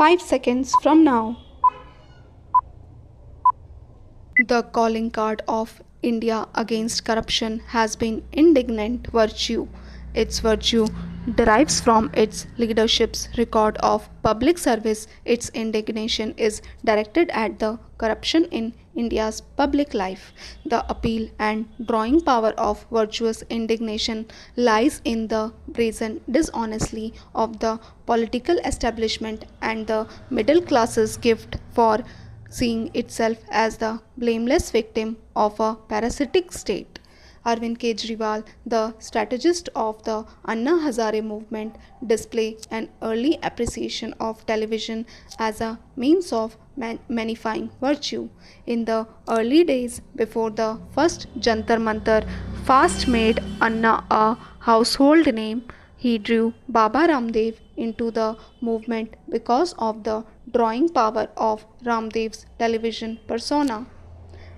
5 seconds from now. The calling card of India against corruption has been indignant virtue. Its virtue derives from its leadership's record of public service. Its indignation is directed at the corruption in India's public life. The appeal and drawing power of virtuous indignation lies in the brazen dishonesty of the political establishment and the middle class's gift for seeing itself as the blameless victim of a parasitic state. Arvind Kejriwal, the strategist of the Anna Hazare movement, display an early appreciation of television as a means of magnifying virtue. In the early days before the first Jantar Mantar fast made Anna a household name, he drew Baba Ramdev into the movement because of the drawing power of Ramdev's television persona.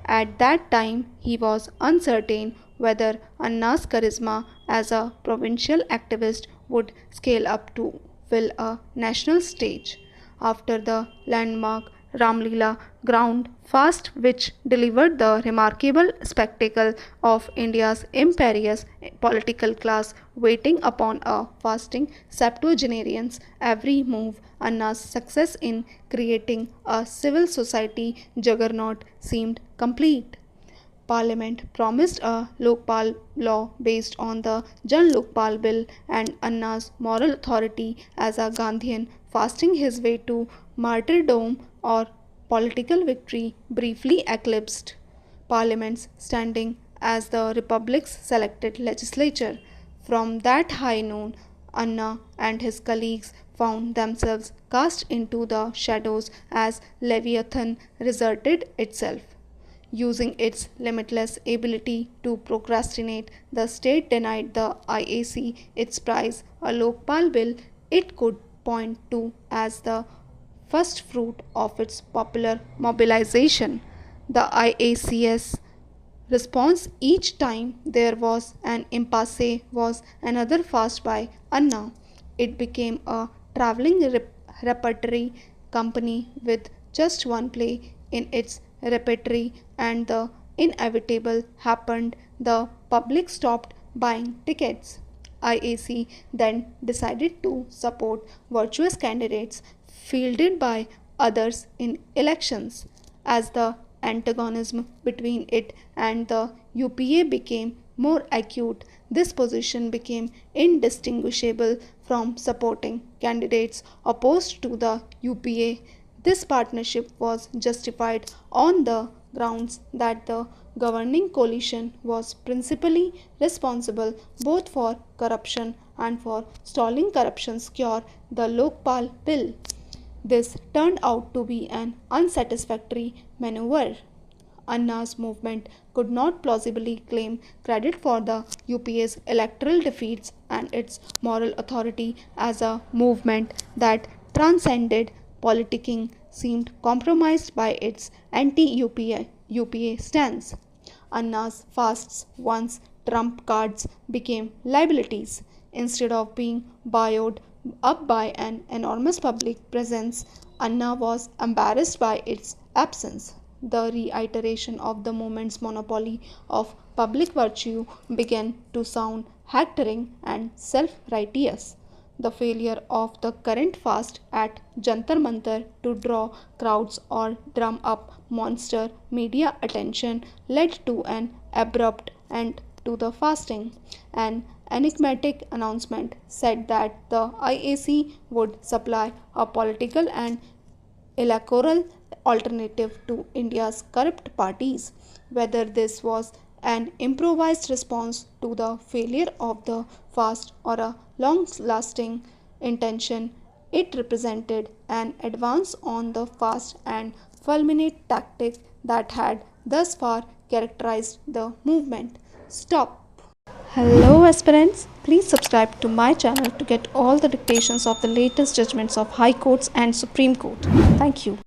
At that time, he was uncertain whether Anna's charisma as a provincial activist would scale up to fill a national stage. After the landmark Ramlila ground fast, which delivered the remarkable spectacle of India's imperious political class waiting upon a fasting septuagenarians, every move Anna's success in creating a civil society juggernaut seemed complete. Parliament promised a Lokpal law based on the Jan Lokpal bill, and Anna's moral authority as a Gandhian fasting his way to martyrdom or political victory briefly eclipsed Parliament's standing as the Republic's selected legislature. From that high noon, Anna and his colleagues found themselves cast into the shadows as Leviathan resorted itself. Using its limitless ability to procrastinate, the state denied the IAC its prize, a Lokpal bill it could point to as the first fruit of its popular mobilization. The IAC's response each time there was an impasse was another fast by Anna. It became a traveling repertory company with just one play in its repertory, and the inevitable happened: the public stopped buying tickets. IAC then decided to support virtuous candidates fielded by others in elections. As the antagonism between it and the UPA became more acute, this position became indistinguishable from supporting candidates opposed to the UPA. This partnership was justified on the grounds that the governing coalition was principally responsible both for corruption and for stalling corruption's cure, the Lokpal bill. This turned out to be an unsatisfactory maneuver. Anna's movement could not plausibly claim credit for the UPA's electoral defeats, and its moral authority as a movement that transcended politicking seemed compromised by its anti-UPA stance. Anna's fasts, once trump cards, became liabilities. Instead of being buoyed up by an enormous public presence, Anna was embarrassed by its absence. The reiteration of the movement's monopoly of public virtue began to sound hectoring and self-righteous. The failure of the current fast at Jantar Mantar to draw crowds or drum up monster media attention led to an abrupt end to the fasting. An enigmatic announcement said that the IAC would supply a political and electoral alternative to India's corrupt parties. Whether this was an improvised response to the failure of the fast or a long-lasting intention, it represented an advance on the fast and fulminate tactic that had thus far characterized the movement. Stop. Hello aspirants, please subscribe to my channel to get all the dictations of the latest judgments of High Courts and Supreme Court. Thank you.